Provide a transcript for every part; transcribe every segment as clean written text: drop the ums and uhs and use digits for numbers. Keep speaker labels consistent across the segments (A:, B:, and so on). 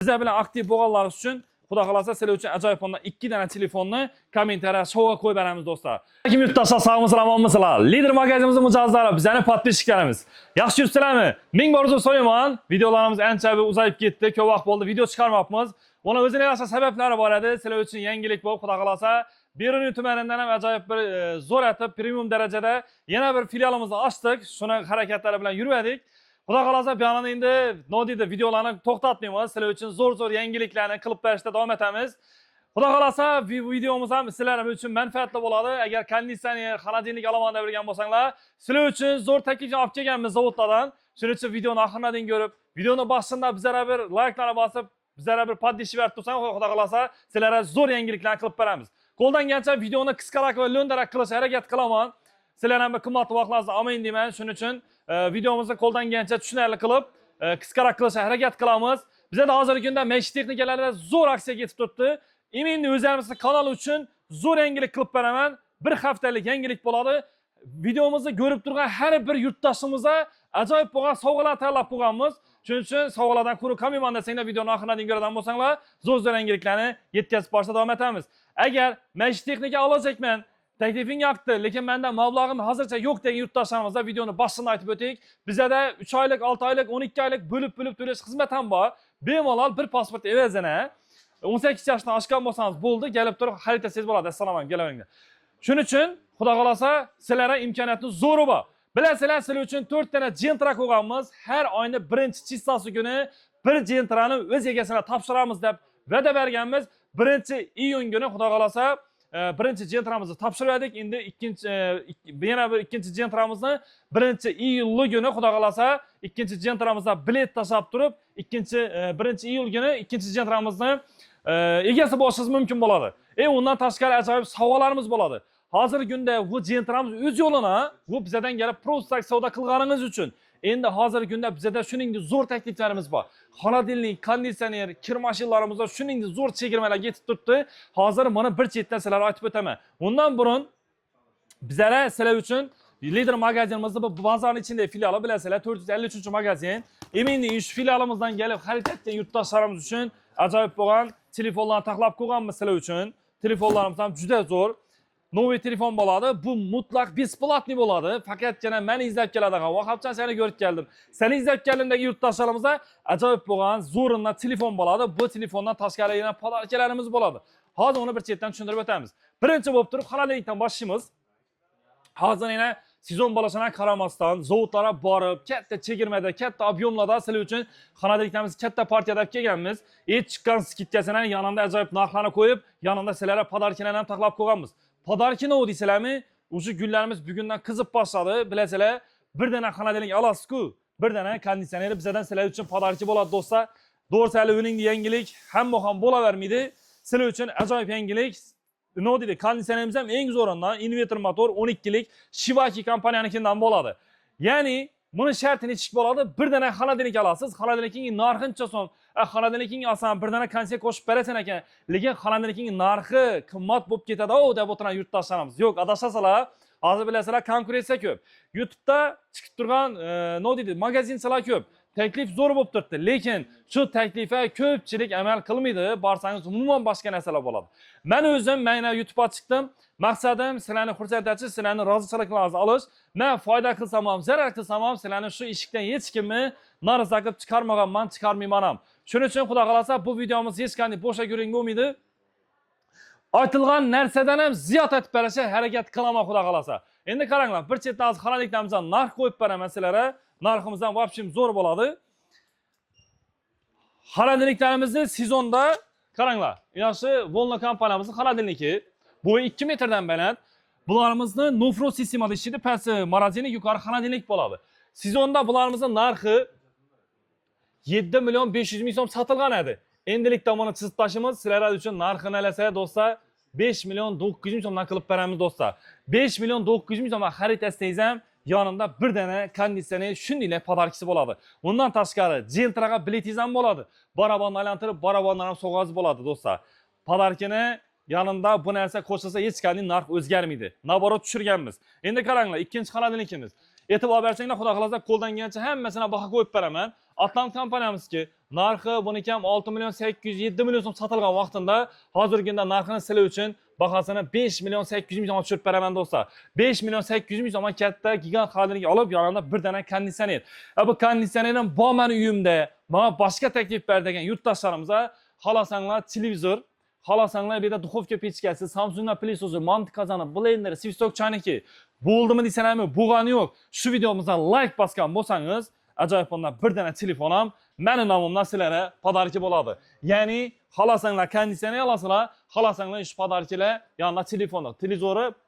A: Bizler bilan aktiv bo'lganlar uchun Xudo xolasa sizlar uchun ajoyib onda 2 dona telefonni kommentariya sovg'a qo'yib beramiz do'stlar. Kim yurtdoshlar sog'misizlar, omonmisizlar? Lider magazinimizning mijozlari, bizning podpishchilarimiz. Yaxshi yuribsizlarmi? Ming bor uzr so'rayman. Videolarimiz ancha uzayib ketdi. Ko'p vaqt bo'ldi video chiqarmoqmiz. Buni o'zining yarasha sabablari bor edi. Sizlar uchun yangilik bo'lib, Xudo xolasa Beruniy tumanidan ham ajoyib bir zo'r etib premium darajada yana bir filialimizni ochdik. Shuni harakatlari bilan yurdik. Xudo xolasa bu yana endi nodida videolarni to'xtatmaymiz. Sizlar uchun zo'r yangiliklarni qilib berishda davom etamiz. Xudo xolasa bu videomiz ham sizlar uchun manfaatli bo'ladi. Agar konditsioner, xolodilnik olaman deb bilgan bo'lsanglar, sizlar uchun zo'r taklifni olib kelganmiz zavodlardan. Shuning uchun videoni oxiridan ko'rib, videoni boshida bizlarga bir like'larni bosib, bizlarga bir poddeshi berib tursangiz, Xudo xolasa sizlarga zo'r yangiliklarni qilib beramiz. Qo'ldan kelgancha videoni qisqaroq va lo'ndaroq qilishga harakat qilaman. Sizlar ham qimmatli vaqtlaringizni olmayin deyman. Shuning uchun videomizni qo'ldan kelgancha tushunarli qilib, qisqaroq qilishga harakat qilamiz. Bizda hozirgi kunda maishiy texnikalarda zo'r aksiyaga yetib turibdi. Endi o'zlarimizning kanal uchun zo'r yangilik qilib beraman. Bir haftalik yangilik bo'ladi. Videomizni ko'rib turgan har bir yurtdoshimizga ajoyib bo'lgan sovg'alar tayyorlab qo'yganmiz. Shuning uchun sovg'alardan quruq qolmayman desanglar, videoni oxiridan ko'radigan bo'lsanglar, zo'r yangiliklarni yetkazib borishda davom etamiz. Agar maishiy texnika olacakman, taklifing yoqdi, lekin menda mablag'im hozircha yo'q degan yurtdoshlarimizga videoni boshida aytib o'tdik. Bizda 3 oylik, 6 oylik, 12 oylik bo'lib to'lash xizmat ham bor. Bemalol bir pasport evazini 18 yoshdan oshgan bo'lsangiz bo'ldi, kelib turib xarid etsangiz bo'ladi. Assalomu alaykum, kelavering. Shuning uchun Xudo xolasa sizlarga imkoniyatni zo'ri bor. Bilasizlar, sizlar uchun 4 dona Gentra qo'yganmiz. Har oyni 1-chissasi kuni bir Gentrani o'z egasine topshiramiz deb va'da berganmiz. 1-iyun kuni Xudo xolasa birinchi Gentramizni topshirdik. Endi yana bir ikkinchi Gentramizni 1-iyul kuni Xudo xolasa ikkinchi Gentramizga bilet tashlab turib, 1-iyul kuni ikkinchi Gentramizni egasi bo'lishingiz mumkin bo'ladi. Undan tashqari ajoyib sovg'alarimiz bo'ladi. Hozirgi kunda bu Gentramiz o'z yo'lini, bu bizdan kelib prostak savdo qilganingiz uchun. Endi hozirgi kunda bizda shuningdek zo'r takliflarimiz bor. Xolodilnik, konditsioner, kir mashinalarimizda shuningdek zo'r chegirmalar yetib turibdi. Hozir mana bir chetdan sizlarga aytib o'taman. Undan burun bizlar sizlar uchun Lider magazinimizda bu bozorning ichida filiali bilasizlar, 453 magazin. Endi shu filialimizdan kelib xarid etgan yurtdoshlarimiz uchun ajoyib bo'lgan telefonlarni taklif qo'yganmiz sizlar uchun. Telefonlarimiz ham juda zo'r. Novi telefon bo'ladi. Bu mutlaq besplatniy bo'ladi. Faqatgina meni izlab keladigan vaqtcha seni ko'rib keldim. Seni izlab keldimdagi yurtdoshlarimizga ajoyib bo'lgan zo'rindan telefon bo'ladi. Bu telefondan tashqari yana podarkalarimiz bo'ladi. Hozir uni bir chetdan tushuntirib o'tamiz. Birinchi bo'lib turib xolodilnikdan boshlaymiz. Hozir yana sezon bo'lishana qaramasdan zavodlarga borib, katta chegirmada, katta ob'yomlarda sizlar uchun xolodilniklarimiz katta partiyada kelganmiz. Chiqqan skidkasini yanında ajoyib narxlarni qo'yib, yanında sizlarga podarkalarni ham taklif qo'yganmiz. Podarki ne deysizlarmi? O'sha kunlarimiz bugundan qizib boshladi. Bilasizlar, bir dona xolodilnik olasiz-ku, bir dona konditsioner bizdan sizlar uchun podarki bo'ladi do'stlar. Do'rsali uning yangilik hamma ham bo'lavermaydi. Sizlar uchun ajoyib yangilik. Ne deydi? Konditsionerimiz ham eng zo'ridan inverter motor 12lik Shivaki kompaniyanikidan bo'ladi. Ya'ni buni sharti nechik bo'ladi? Bir dona xolodilnik olasiz. Xolodilnikning narxincha so'm. Xolodilnikning olsam bir dona konsert qo'shib berasan ekan, lekin xolodilnikning narxi qimmat bo'lib ketadi-ku deb o'tirgan yurtdoshlarimiz. Yo'q, adashasalar, hozir bilasizlar, konkurensiya ko'p. YouTube'da chiqib turgan, ne deydi, magazinchalar ko'p. Taklif zo'r bo'lib turibdi, lekin shu taklifga ko'pchilik amal qilmaydi. Borsangiz umuman boshqa narsalar bo'ladi. Men o'zim mana YouTube'ga chiqdim. Maqsadim sizlarni xursand etish, sizlarni roziliklaringizni olish. Men foyda qilsam ham, zarar qilsam ham sizlarni shu eshikdan hech kimni nariza qilib chiqarmaganman, chiqarmayman ham. Shuning uchun Xudo xolasa bu videomiz hech qanday bo'sha ko'ring bo'lmaydi. Aytilgan narsadan ham ziyod etib berishga harakat qilaman Xudo xolasa. Endi qaranglar, bir chetdan hozir xolodilniklarimizni narx qo'yib beraman sizlarga. Narximiz ham vobshim zo'r bo'ladi. Xolodilniklarimizni sezonda qaranglar. Yaxshi Volno kompaniyamizning xolodilniki. Bu 2 metrdan baland. Bularimizni Nofro sistemada ishlaydi, pasti marozini, yuqori xolodilnik bo'ladi. Sezonda bularimizni narxi 7 million 500 ming so'm sotilgan edi. Endilikda buni chizib tashimiz sizlar uchun narxini alasa do'stlar 5 million 900 ming so'mdan qilib beramiz do'stlar. 5 million 900 ming so'mga xarid etsangiz ham yanında bir dona konditsioner shuningdek podarkisi bo'ladi. Undan tashqari Gentraga biletingiz ham bo'ladi. Barabonni aylantirib, barabondan ham sovg'angiz bo'ladi do'stlar. Podarkini yanında bu narsa qo'shilsa hech qanday narx o'zgarmaydi. Naborot tushirganmiz. Endi qaranglar, ikkinchi xolodilnikimiz. E'tibor bersanglar, Xudo xolasa qo'ldan kelgancha hammasini baho qo'yib beraman. Atlant kompaniyamizki, narxi buniki ham 6 million 800 7 million so'm sotilgan vaqtida hozirgi kunda narxini sizlar uchun bahasini 5 million 800 ming so'mga tushirib beraman do'stlar. 5 million 800 ming so'mga katta gigant xolodilnik olib, yonida bir dana konditsioner. Bu konditsionerning bor meni uyimda, menga boshqa taklif ber degan yurtdoshlarimizga xohlasanglar televizor, xohlasanglar bu yerda duxovka pechkasi, Samsungning pilisosi, manti qozoni, blender, svistok chaniki bo'ldimi desanami, bo'lgani yo'q. Shu videomizga like bosgan bo'lsangiz, ajoyib bundan bir dana telefon ham meni nomimdan sizlarga podarki bo'ladi. Ya'ni xohlasanglar konditsioner olasizlar, xohlasanglar ish podarkilar, yanında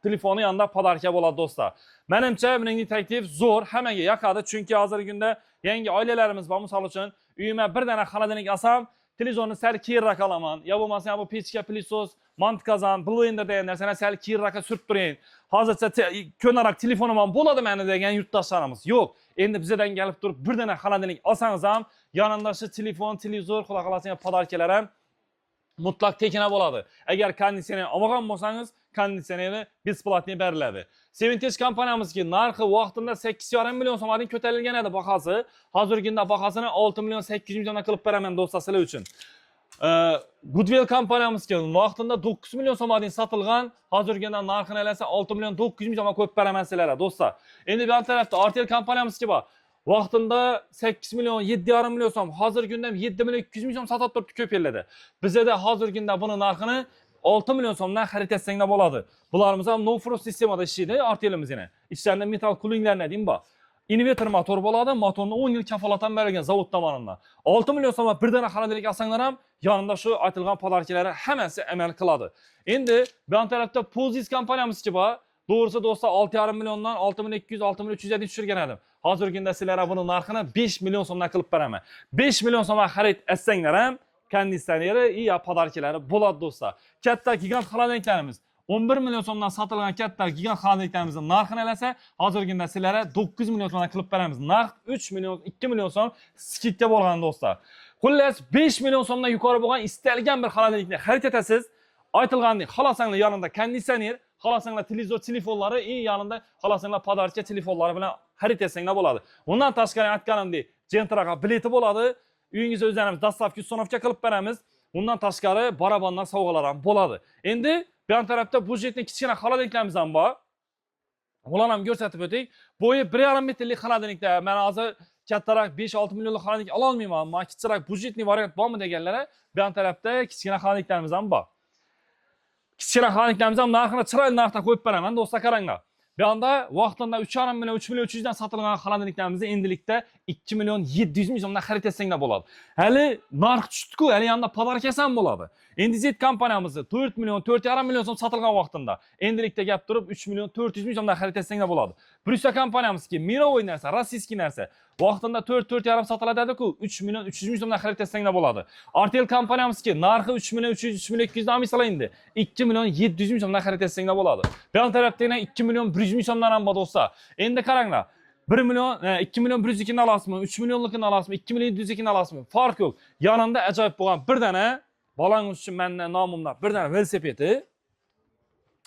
A: telefoni yanında podarka bo'ladi do'stlar. Menimcha buning taklif zo'r, hammaga yoqadi, chunki hozirgi kunda yangi oilalarimiz bor. Misol uchun uyimga bir dana xolodilnik olsam, televizorni sal keyinroq olaman. Yo bo'lmasa bu pechka, pilisos, manti qozon, blender degan narsani sal keyinroq surib turing. Hozircha ko'naroq telefonim ham bo'ladi meni degan yurtdoshlarimiz yo'q. Endi bizdan kelib turib bir dana xolodilnik olsangiz ham, yonida shu telefon, televizor, xudo xolasa podarkalar ham mutlaq tekina bo'ladi. Agar konditsioner olmagan bo'lsangiz, konditsionerni besplatniy beriladi. Sevinch kompaniyamizki narxi vaqtida 8,5 million so'mdan ko'tarilgan edi bahasi. Hozirgi kunda bahasini 6 million 800 ming so'mdan qilib beraman do'stlar sizlar uchun. Goodwill kompaniyamizki vaqtida 9 million so'mdan sotilgan, hozirgi kunda narxini alasa 6 million 900 ming so'mga qo'yib beraman sizlarga do'stlar. Endi bu tarafda Artel kompaniyamizki bor. Vaqtida 8 million 7,5 million so'm, hozirgi kunda 7 million 200 ming so'm sotib turibdi ko'p yerlarda. Bizda hozirgi kunda buni narxini 6 million so'mdan xarid etsanglar bo'ladi. Bularimiz ham no frost sistemada ishlaydi, Artelimiz yana. Ichlarida metal kulinglarni deyim bor. Inverter motor bo'ladi, motorni 10 yil kafolatdan berilgan zavod tomonidan. 6 million so'mga bir dana xolodilnik olsanglar ham, yonida shu aytilgan podarkalari hammasi amal qiladi. Endi bu tarafda Pozis kompaniyamizki bor. Doğrusu do'stlar 6,5 milliondan 6 million 200, 6 million 300 ga tushirgan edim. Hozirgi kunda sizlarga buni narxini 5 million so'mdan qilib beraman. 5 million so'mga xarid etsanglar ham konditsioneri va podarkalari bo'ladi do'stlar. Katta gigant xolodilniklarimiz 11 million so'mdan sotilgan katta gigant xolodilniklarimizni narxini alasa, hozirgi kunda sizlarga 9 million so'mdan qilib beramiz. Narx 3 million 2 million so'm skidga bo'lgan do'stlar. Xullas 5 million so'mdan yuqori bo'lgan istalgan bir xolodilnikni xarid etasiz. Aytilgandek, xohlasanglar yonida konditsioner, xohlasanglar televizor telefonlari, yanında xohlasanglar podarka telefonlari bilan xarid etsanglar bo'ladi. Undan tashqari aytganimdek, Gentraga bileti bo'ladi. Uyingizga o'zlarimiz dastavka ustonovka qilib beramiz. Undan tashqari barabandan sovg'alar ham bo'ladi. Endi bu tarafda budjetning kichkina xolodilniklarimiz ham bor. Ularni ham ko'rsatib o'tdik. Bo'yi 1,5 metrlik xolodilniklar, men hozir kattaroq 5-6 millionlik xolodilnik ola olmayman. Men kichikroq budjetli variant bormi deganlar, bu tarafda kichkina xolodilniklarimiz ham bor. Kichkina xolodilniklarimiz ham narxini chiroyli narxda qo'yib beraman do'stlar, qaranglar. Bu anda vaqtida 3,5 million 3 million 300 dan sotilgan xolodilniklarimizni endilikda 2 million 700 ming so'mdan xarid etsanglar bo'ladi. Hali narx tushdi-ku, hali yanında podarkasi ham bo'ladi. Endi Z kompaniyamizni 4 million 4,5 million so'm sotilgan vaqtida endilikda gap turib 3 million 400 ming so'mdan xarid etsanglar bo'ladi. Brusya kompaniyamizki mirovoy narsa, rossiyskiy narsa vaqtida 4-4,5 sotiladi-ku, 3 million 300 ming so'mdan xarid etsanglar bo'ladi. Artel kompaniyamizki narxi 3 million 300 3 million 200 dan misol endi 2 million 700 ming so'mdan xarid etsanglar bo'ladi. Bu tarafda yana 2 million 100 ming so'mdan ham bor do'stlar. Endi qaranglar. 1 million 2 million 100 ni olasizmi, 3 millionlikni olasizmi, 2 million 700 ni olasizmi? Farq yo'q. Yonida ajoyib bo'lgan bir dana bolangiz uchun mendan nomimdan bir dana velosipedi.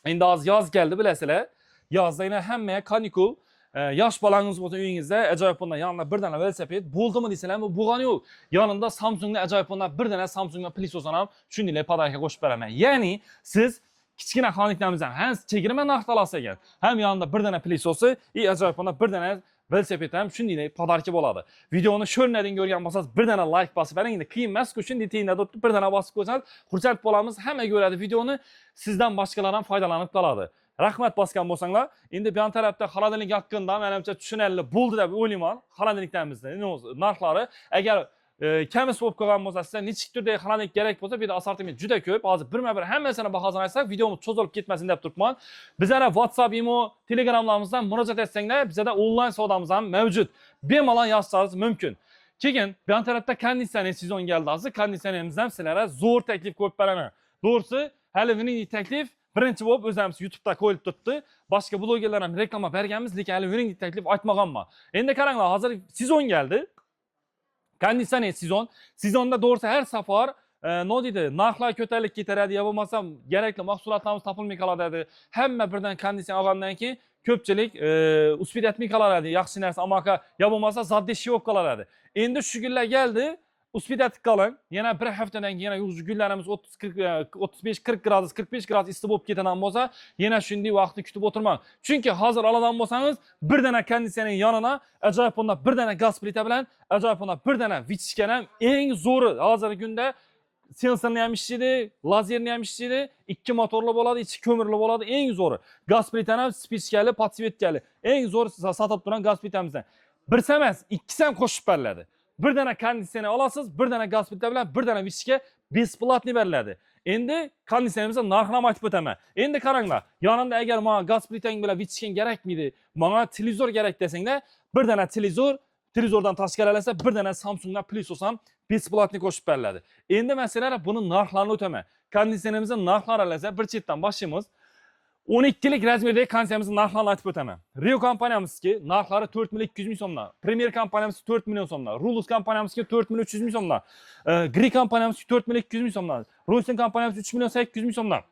A: Endi hozir yoz keldi bilasizlar. Yozda yana hamma kanikul, yosh bolangiz bo'lsa uyingizda ajoyib bo'lgan yonida bir dana velosiped bo'ldimi desalar, bu bo'lgani yo'q. Yonida Samsungning ajoyib bo'lgan bir dana Samsungning piliso'sini ham shunday podarka qo'shib beraman. Ya'ni siz kichkina xolodilniklarimizni ham chegirma narxda olasiz ekan, ham yonida bir dana pilisosi, ajoyib bo'lgan bir dana velosiped ham shunday podarka bo'ladi. Videoni sho'rnadan ko'rgan bo'lsangiz bir dana like bosib bering. Endi qiyin emas-ku, shunday tiyinda turib bir dana bosib qo'ysangiz, xursand bo'lamiz. Hamma ko'radi videoni, sizdan boshqalar ham foydalanib qoladi. Rahmat bosgan bo'lsanglar. Endi bu tarafda xolodilnik yoqqanda menimcha tushunarli bo'ldi deb o'ylayman. Xolodilniklarimizni narxlari agar kamis bo'lib qolgan bo'lsa, sizlar nechik turdagi xolodilnik kerak bo'lsa, bu yerda assortiment juda ko'p. Hozir birma-bir hammasini bahosini aytsak, videomiz cho'zilib ketmasin deb turibman. Bizlara WhatsApp, Imo, Telegramlarimizdan murojaat etsanglar, bizda onlayn savdomiz ham mavjud. Bemalol yozsangiz mumkin. Keyin bu tarafda konditsioner sezon keldi. Hozir konditsionerimizdan sizlarga zo'r taklif qo'yib beraman. To'g'risi, hali buning taklif birinchi bo'lib o'zimiz YouTube'da qo'yib turibdi. Boshqa blogerlar ham reklama berganmiz, lekin hali buning taklif aytmaganman. Endi qaranglar, hozir sezon keldi. Konditsioner sezon. Sezonda doğrusu her safar ne deydi? Narxlar ko'tarilib ketaradi, ya bo'lmasa kerakli mahsulotlarimiz topilmay qoladi. Hamma birdan konditsioner olgandan keyin ko'pchilik uspet etmay qoladi. Yaxshi narsa amaka ya bo'lmasa zaddishi yo'q qoladi. Endi shu kunlar keldi. Uspida tıkalın. Yana bir haftadan yana günlerimiz 35-40 gradus, 45 gradus isti bo'lib ketadan bo'lsa, yana shunday vaqtni kutib o'tirmang. Chunki hozir aladan bo'lsangiz, bir dana konditsionerning yonina ajoyib bunda bir dana gaz plita bilan, ajoyib bunda bir dana vichkan ham eng zo'ri hozirgi kunda sensorni ham ishlaydi, lazerni ham ishlaydi, ikki motorli bo'ladi, ichi ko'mirli bo'ladi, eng zo'ri. Gaz plitani ham spichkali, podsvetkali, eng zo'r sotib turgan gaz plitamizdan. Birsi emas, ikkisi ham qo'shib beriladi. Bir dana konditsioner olasiz, bir dana gaz plita bilan bir dana vichka besplatni beriladi. Endi konditsionerimizning narxini ham aytib o'taman. Endi qaranglar, yonimda agar menga gaz plitang bilan vichkan kerakmidi, menga televizor kerak desanglar, bir dana televizordan tashkil esa bir dana Samsungdan Plisos ham besplatni qo'shib beriladi. Endi masalan buni narxlarini o'taman. Konditsionerimizning narxlari esa bir chetdan boshlaymiz. 12lik razmerdagi konditsionerimizning narxlarini aytib o'taman. Rio kompaniyamizniki narxlari 4 million 200 ming so'mdan, Premier kompaniyamizniki 4 million so'mdan, Rulus kompaniyamizniki 4 million 300 ming so'mdan, Gri kompaniyamizniki 4 million 200 ming so'mdan, Rosen kompaniyamiz 3 million 800 ming so'mdan.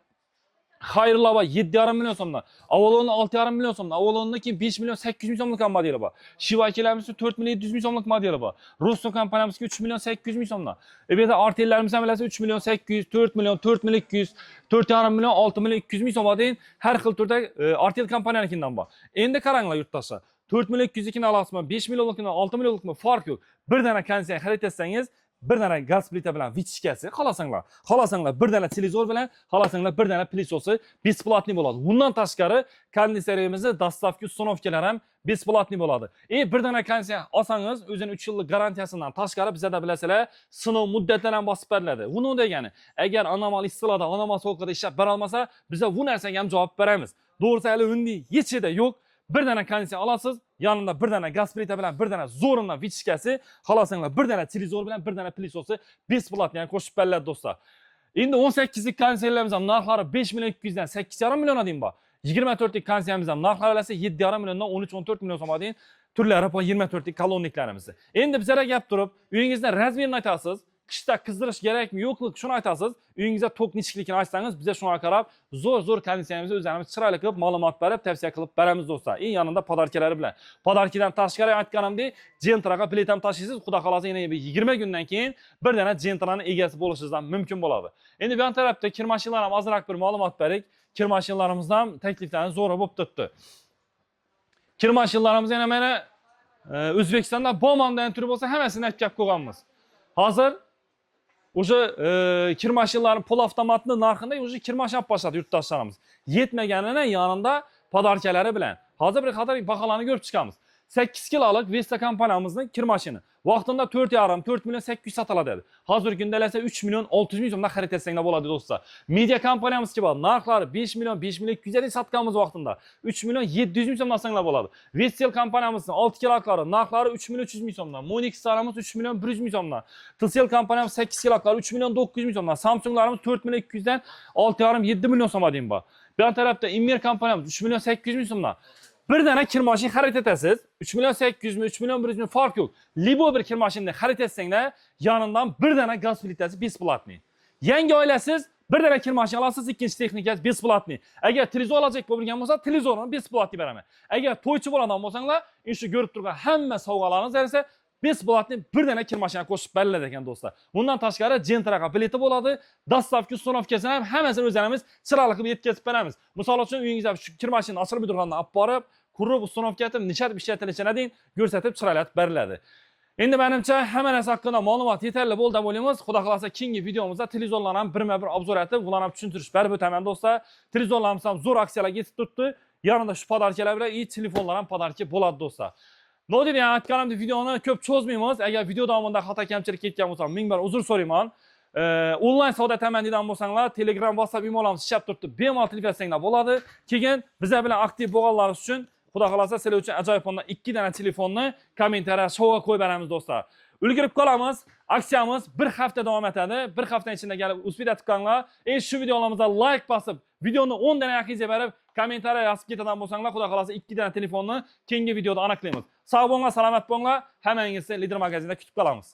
A: Xayrlava 7,5 million so'mdan, Avalon 6,5 million so'mdan, Avalondan keyin 5 million 800 ming so'mlik modeli bor. Shiva akalarimizni 4 million 700 ming so'mlik modeli bor. Rosto kompaniyamizga 3 million 800 ming so'mdan. Bu yerda Artellarimiz ham bilasiz 3 million 800, 4 million, 4 million 200, 4,5 million, 6 million 200 ming so'mdan deyin har xil turda Artel kompaniyanikidan bor. Endi qaranglar yurtdoshlar. 4 million 200 nikini olasizmi, 5 millionlikni, 6 millionlikmi farq yo'q. Bir dana konditsioner xarid etsangiz, bir dana gaz plita bilan vichkasi xohlasanglar bir dana televizor bilan, xohlasanglar bir dana plisosi besplatni bo'ladi. Bundan tashqari konditsionerimizning dastavki uстановкалari ham besplatni bo'ladi. Bir dana konditsioner olsangiz, o'zining 3 yillik garantiyasidan tashqari bizda bilasizlar, sinov muddatlari ham bosib beriladi. Buni degani, agar anomal issiqlarda, anomal sovuqda ishlab bera olmasa, biz bu narsaga ham javob beramiz. To'g'risi hali undi yechida yo'q. Bir dana konditsioner olasiz, yanında bir dana gaz plita bilan bir dana zo'rindan vichkasi, xohlasanglar bir dana televizor bilan bir dana plisosi besplatni ham qo'shib beriladi do'stlar. Endi 18lik konditsionerlarimiz ham narxlari 5 million 200 dan 8,5 million deyin bor. 24lik konditsionerimiz ham narxlari esa 7,5 milliondan 13-14 million so'mga deyin turlari bor 24lik kolonniklarimiz. Endi bizlarga gap turib, uyingizning razmerini aytasiz. Qishda qizdirish kerakmi, yo'qmi, shuni aytasiz. Uyingizda tok nechikligini aytsangiz, bizga shunga qarab, zo'r konditsionerimizni o'zlarimiz chiroyli qilib ma'lumot berib, tavsiya qilib beramiz do'stlar. Eng yonida podarkalari bilan. Podarkidan tashqari aytganimdek, Gentraga plitam tashiysiz, xudo xolasa yana 20 kundan keyin bir dana Gentraning egasi bo'lishingizdan mumkin bo'ladi. Endi bu tarafda kir mashinalar ham ozroq bir ma'lumot berik. Kir mashinalarimizdan ham takliflarni zo'ra bo'lib turibdi. Kir mashinlarimiz yana mana O'zbekistonda Bomandan turi bo'lsa, hammasini aytib qo'yganmiz. Hozir o'sha kir mashinalarining pul avtomatini narxida o'sha kir mashin olib boshladi yurtdoshlarimiz. Yetmaganini yonida podarkalari bilan. Hozir bir qator baholarni ko'rib chiqamiz. 8 kiloluk Vesta kompaniyamizning kir mashini vaqtida 4,5 million 800 sotiladi edi. Hozirgi kunda esa 3 million 600 ming so'mdan xarid etsanglar bo'ladi do'stlar. Media kompaniyamizga bor. Narxlari 5 million 200 sotganmiz vaqtida 3 million 700 ming so'mdan olsanglar bo'ladi. Vestel kompaniyamizning 6 kiloklari narxlari 3 million 300 ming so'mdan. Monix saramiz 3 million 100 ming so'mdan. Tcel kompaniyamiz 8 kiloklari 3 million 900 ming so'mdan. Samsunglarimiz 4 million 200 dan 6,5-7 million so'mga deyim bor. Bu tarafda Immer kompaniyamiz 3 million 800 ming so'mdan. Bir dana kir mashin xarid etasiz. 3 million 800 mi, 3 million 100 mi farq yo'q. Libo bir kir mashinni xarid etsanglar, yonidan bir dana gaz plitasi besplatni. Yangi oilasiz bir dana kir mashin olasiz, ikkinchi texnikasi besplatni. Agar televizor olajak bo'lgan bo'lsa, televizorni besplatni beraman. Agar to'ychi bo'ladigan bo'lsanglar, shu ko'rib turgan hamma sovg'alaringiz esa besplatni bir dana kir mashina qo'shib beriladi ekan do'stlar. Bundan tashqari Gentraga bileti bo'ladi, dastavki uстановкасini ham hammasini o'zlarimiz chiroyli qilib yetkazib beramiz. Misol uchun uyingizda shu kir mashinani ochilib turgandan olib borib, qurib uстановка etib, nishat ishlatilishini deyin ko'rsatib chiroylatib beriladi. Endi menimcha hamma narsa haqida ma'lumot yetarli bo'ldi deb o'ylaymiz. Xudo xolasa keyingi videomizda televizorlarni ham birma-bir obzor etib, ularni ham tushuntirish berib o'taman do'stlar. Televizorlarimiz ham zo'r aksiyalarga yetib turibdi. Yanında shu podarkalar bilan telefonlar ham podarka bo'ladi do'stlar. Nodiri yani aytganimdek videoni ko'p cho'zmaymiz. Agar video davomida xato kamchilik ketgan bo'lsa, ming bar uzr so'rayman. Onlayn savdo tamandidan bo'lsanglar, Telegram, WhatsApp emailimiz ishlab turibdi. Bemalol telefon etsanglar bo'ladi. Keyin bizlar bilan aktiv bo'lganlaringiz uchun xudo xolasa sizlar uchun ajoyib 2 dana telefonni kommentariya sovg'a qo'yib beramiz do'stlar. Ulgurib qolamiz. Aksiyamiz bir hafta davom etadi. Bir hafta ichida kelib Uspida tutganlar, shu videolarimizga like bosib, videoni 10 dana yaqinga berib, kommentariya yozib ketadigan bo'lsanglar, xudo xolasa 2 dana telefonni keyingi videoda aniqlaymiz. Sog' bo'linglar, salomat bo'linglar. Hammangizni Lider magazinida kutib qolamiz.